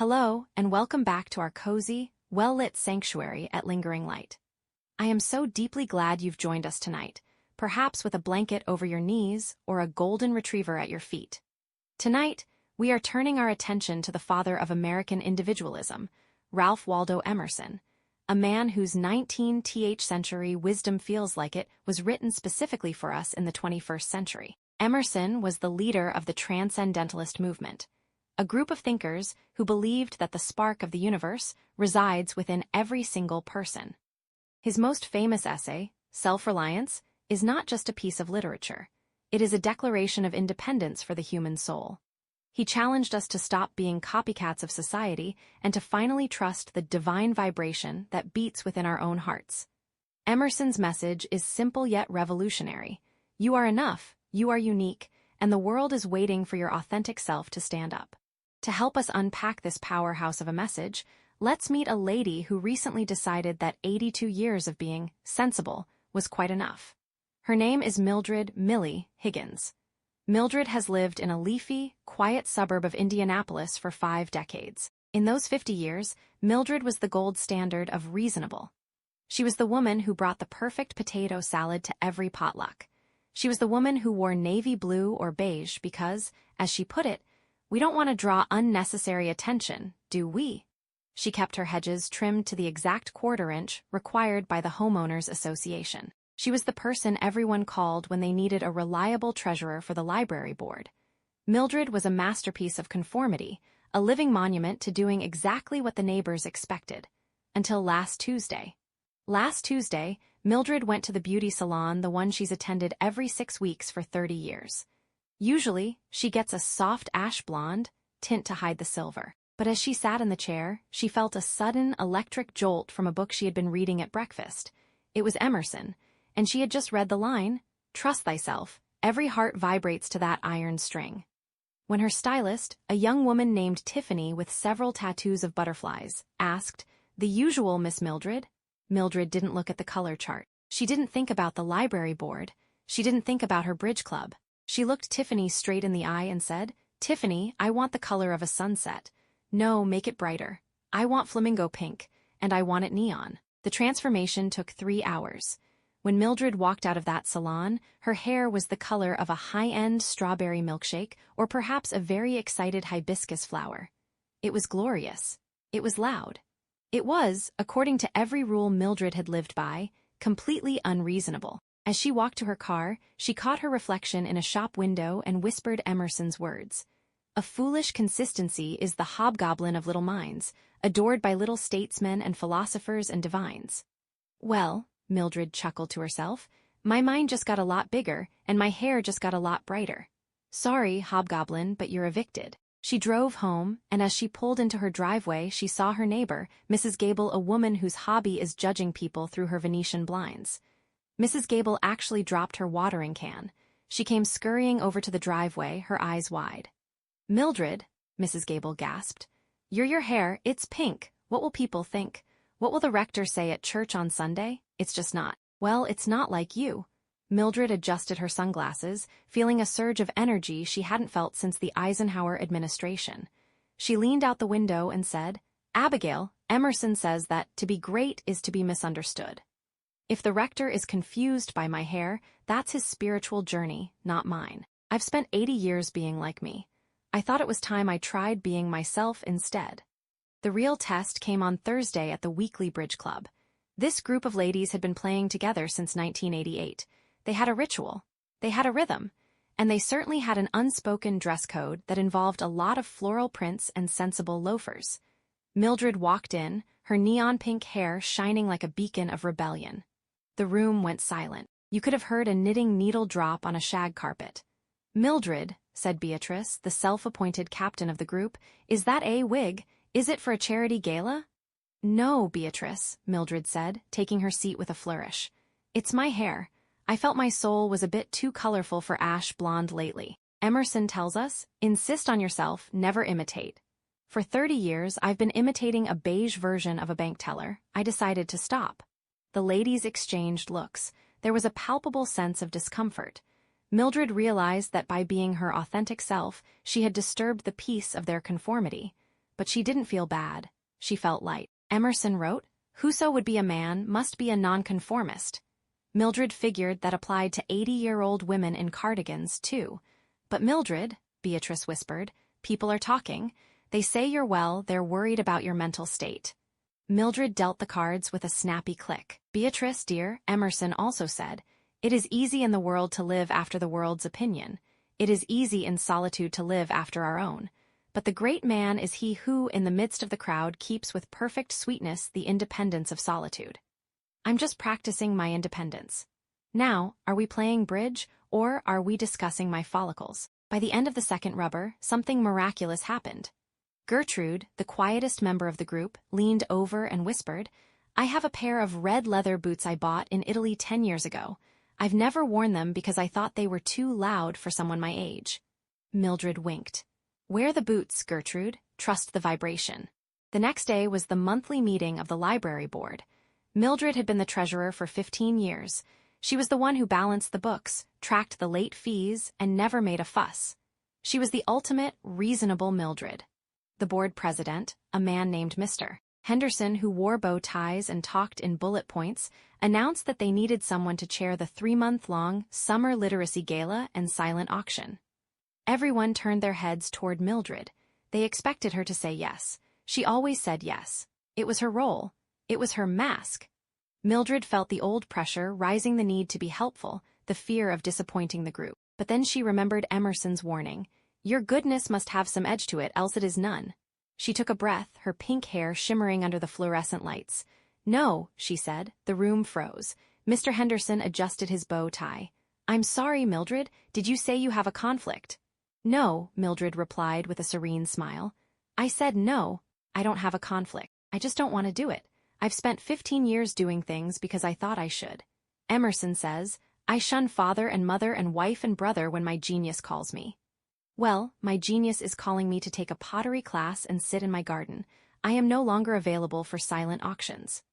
Hello, and welcome back to our cozy, well-lit sanctuary at Lingering Light. I am so deeply glad you've joined us tonight, perhaps with a blanket over your knees or a golden retriever at your feet. Tonight, we are turning our attention to the father of American individualism, Ralph Waldo Emerson, a man whose 19th century wisdom feels like it was written specifically for us in the 21st century. Emerson was the leader of the Transcendentalist movement, a group of thinkers who believed that the spark of the universe resides within every single person. His most famous essay, Self-Reliance, is not just a piece of literature. It is a declaration of independence for the human soul. He challenged us to stop being copycats of society and to finally trust the divine vibration that beats within our own hearts. Emerson's message is simple yet revolutionary. You are enough, you are unique, and the world is waiting for your authentic self to stand up. To help us unpack this powerhouse of a message, let's meet a lady who recently decided that 82 years of being sensible was quite enough. Her name is Mildred "Millie" Higgins. Mildred has lived in a leafy, quiet suburb of Indianapolis for 5 decades. In those 50 years, Mildred was the gold standard of reasonable. She was the woman who brought the perfect potato salad to every potluck. She was the woman who wore navy blue or beige because, as she put it, we don't want to draw unnecessary attention, do we? She kept her hedges trimmed to the exact quarter-inch required by the Homeowners Association. She was the person everyone called when they needed a reliable treasurer for the library board. Mildred was a masterpiece of conformity, a living monument to doing exactly what the neighbors expected. Until last Tuesday. Last Tuesday, Mildred went to the beauty salon, the one she's attended every 6 weeks for 30 years. Usually, she gets a soft ash blonde tint to hide the silver. But as she sat in the chair, she felt a sudden electric jolt from a book she had been reading at breakfast. It was Emerson, and she had just read the line, "Trust thyself, every heart vibrates to that iron string." When her stylist, a young woman named Tiffany with several tattoos of butterflies, asked, "The usual, Miss Mildred?" Mildred didn't look at the color chart. She didn't think about the library board. She didn't think about her bridge club. She looked Tiffany straight in the eye and said, "Tiffany, I want the color of a sunset. No, make it brighter. I want flamingo pink, and I want it neon." The transformation took 3 hours. When Mildred walked out of that salon, her hair was the color of a high-end strawberry milkshake or perhaps a very excited hibiscus flower. It was glorious. It was loud. It was, according to every rule Mildred had lived by, completely unreasonable. As she walked to her car, she caught her reflection in a shop window and whispered Emerson's words. "A foolish consistency is the hobgoblin of little minds, adored by little statesmen and philosophers and divines." Well, Mildred chuckled to herself, my mind just got a lot bigger, and my hair just got a lot brighter. Sorry, hobgoblin, but you're evicted. She drove home, and as she pulled into her driveway, she saw her neighbor, Mrs. Gable, a woman whose hobby is judging people through her Venetian blinds. Mrs. Gable actually dropped her watering can. She came scurrying over to the driveway, her eyes wide. "Mildred," Mrs. Gable gasped, "you're your hair, it's pink. What will people think? What will the rector say at church on Sunday? It's just not. Well, it's not like you." Mildred adjusted her sunglasses, feeling a surge of energy she hadn't felt since the Eisenhower administration. She leaned out the window and said, "Abigail, Emerson says that to be great is to be misunderstood. If the rector is confused by my hair, that's his spiritual journey, not mine. I've spent 80 years being like me. I thought it was time I tried being myself instead." The real test came on Thursday at the weekly bridge club. This group of ladies had been playing together since 1988. They had a ritual. They had a rhythm. And they certainly had an unspoken dress code that involved a lot of floral prints and sensible loafers. Mildred walked in, her neon pink hair shining like a beacon of rebellion. The room went silent. You could have heard a knitting needle drop on a shag carpet. "Mildred," said Beatrice, the self-appointed captain of the group, "is that a wig? Is it for a charity gala?" "No, Beatrice," Mildred said, taking her seat with a flourish. "It's my hair. I felt my soul was a bit too colorful for ash blonde lately. Emerson tells us, insist on yourself, never imitate. For 30 years, I've been imitating a beige version of a bank teller. I decided to stop." The ladies exchanged looks. There was a palpable sense of discomfort. Mildred realized that by being her authentic self, she had disturbed the peace of their conformity. but she didn't feel bad. She felt light. Emerson wrote, "Whoso would be a man must be a nonconformist." Mildred figured that applied to 80-year-old women in cardigans, too. "But Mildred," Beatrice whispered, "people are talking. They say you're well, they're worried about your mental state." Mildred dealt the cards with a snappy click. "Beatrice, dear," Emerson also said, "it is easy in the world to live after the world's opinion. It is easy in solitude to live after our own. But the great man is he who, in the midst of the crowd, keeps with perfect sweetness the independence of solitude." I'm just practicing my independence. Now, are we playing bridge, or are we discussing my follicles? By the end of the second rubber, something miraculous happened. Gertrude, the quietest member of the group, leaned over and whispered, "I have a pair of red leather boots I bought in Italy 10 years ago. I've never worn them because I thought they were too loud for someone my age." Mildred winked. "Wear the boots, Gertrude. Trust the vibration." The next day was the monthly meeting of the library board. Mildred had been the treasurer for 15 years. She was the one who balanced the books, tracked the late fees, and never made a fuss. She was the ultimate, reasonable Mildred. The board president, a man named Mr. Henderson, who wore bow ties and talked in bullet points, announced that they needed someone to chair the 3-month-long Summer Literacy Gala and silent auction. Everyone turned their heads toward Mildred. They expected her to say yes. She always said yes. It was her role. It was her mask. Mildred felt the old pressure, rising, the need to be helpful, the fear of disappointing the group. But then she remembered Emerson's warning. Your goodness must have some edge to it, else it is none. She took a breath, her pink hair shimmering under the fluorescent lights. No, she said. The room froze. Mr. Henderson adjusted his bow tie. I'm sorry, Mildred. Did you say you have a conflict? No, Mildred replied with a serene smile. I said no, I don't have a conflict. I just don't want to do it. I've spent 15 years doing things because I thought I should. Emerson says, I shun father and mother and wife and brother when my genius calls me. Well, my genius is calling me to take a pottery class and sit in my garden. I am no longer available for silent auctions.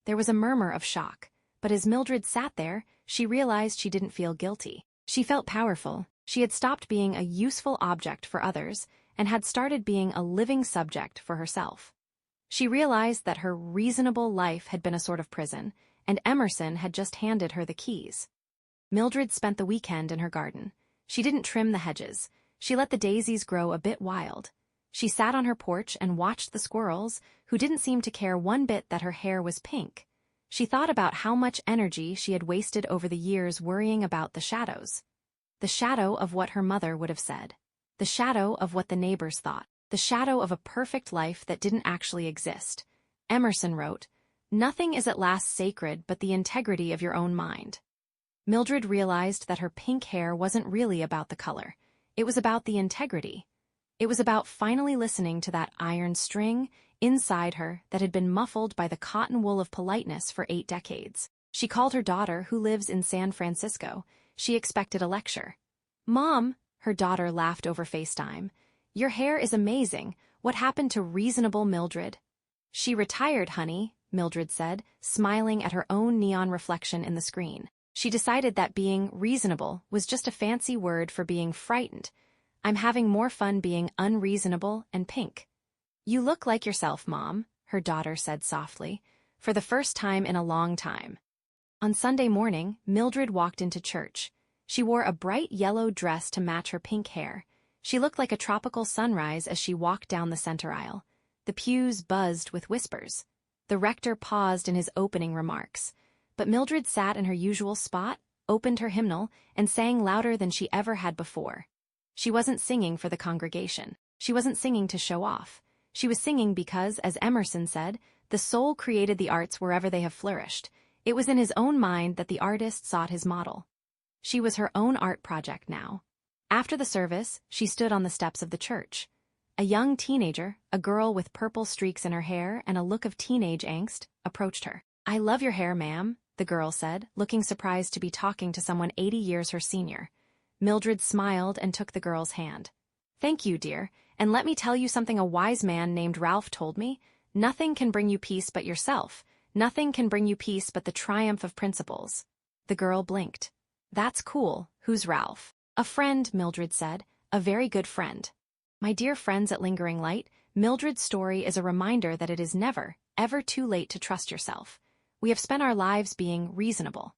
There was a murmur of shock, but as Mildred sat there, she realized she didn't feel guilty. She felt powerful. She had stopped being a useful object for others and had started being a living subject for herself. She realized that her reasonable life had been a sort of prison, and Emerson had just handed her the keys. Mildred spent the weekend in her garden. She didn't trim the hedges. She let the daisies grow a bit wild. She sat on her porch and watched the squirrels, who didn't seem to care one bit that her hair was pink. She thought about how much energy she had wasted over the years worrying about the shadows. The shadow of what her mother would have said. The shadow of what the neighbors thought. The shadow of a perfect life that didn't actually exist. Emerson wrote, Nothing is at last sacred but the integrity of your own mind. Mildred realized that her pink hair wasn't really about the color. It was about the integrity. It was about finally listening to that iron string inside her that had been muffled by the cotton wool of politeness for 8 decades. She called her daughter, who lives in San Francisco. She expected a lecture. Mom, her daughter laughed over FaceTime. Your hair is amazing. What happened to reasonable Mildred? She retired, honey, Mildred said, smiling at her own neon reflection in the screen. She decided that being reasonable was just a fancy word for being frightened. I'm having more fun being unreasonable and pink. You look like yourself, Mom, her daughter said softly, for the first time in a long time. On Sunday morning, Mildred walked into church. She wore a bright yellow dress to match her pink hair. She looked like a tropical sunrise as she walked down the center aisle. The pews buzzed with whispers. The rector paused in his opening remarks. But Mildred sat in her usual spot, opened her hymnal, and sang louder than she ever had before. She wasn't singing for the congregation. She wasn't singing to show off. She was singing because, as Emerson said, the soul created the arts wherever they have flourished. It was in his own mind that the artist sought his model. She was her own art project now. After the service, she stood on the steps of the church. A young teenager, a girl with purple streaks in her hair and a look of teenage angst, approached her. I love your hair, ma'am, the girl said, looking surprised to be talking to someone 80 years her senior. Mildred smiled and took the girl's hand. Thank you, dear, and let me tell you something a wise man named Ralph told me. Nothing can bring you peace but yourself. Nothing can bring you peace but the triumph of principles. The girl blinked. That's cool. Who's Ralph? A friend, Mildred said. A very good friend. My dear friends at Lingering Light, Mildred's story is a reminder that it is never, ever too late to trust yourself. We have spent our lives being reasonable.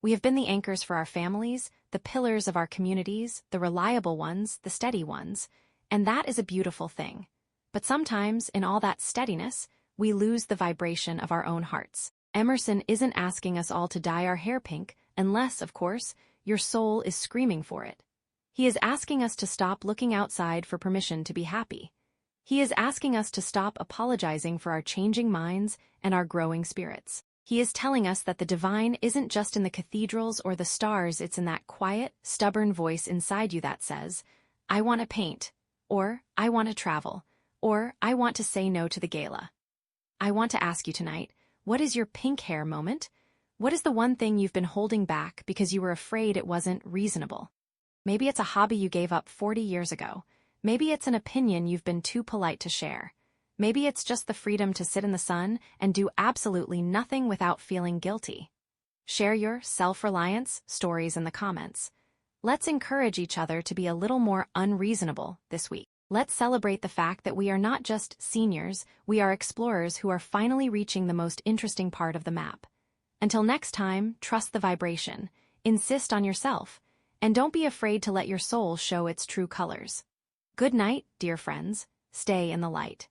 We have been the anchors for our families, the pillars of our communities, the reliable ones, the steady ones, and that is a beautiful thing. But sometimes, in all that steadiness, we lose the vibration of our own hearts. Emerson isn't asking us all to dye our hair pink, unless, of course, your soul is screaming for it. He is asking us to stop looking outside for permission to be happy. He is asking us to stop apologizing for our changing minds and our growing spirits. He is telling us that the divine isn't just in the cathedrals or the stars, it's in that quiet, stubborn voice inside you that says, I want to paint, or I want to travel, or I want to say no to the gala. I want to ask you tonight, what is your pink hair moment? What is the one thing you've been holding back because you were afraid it wasn't reasonable? Maybe it's a hobby you gave up 40 years ago. Maybe it's an opinion you've been too polite to share. Maybe it's just the freedom to sit in the sun and do absolutely nothing without feeling guilty. Share your self-reliance stories in the comments. Let's encourage each other to be a little more unreasonable this week. Let's celebrate the fact that we are not just seniors, we are explorers who are finally reaching the most interesting part of the map. Until next time, trust the vibration, insist on yourself, and don't be afraid to let your soul show its true colors. Good night, dear friends. Stay in the light.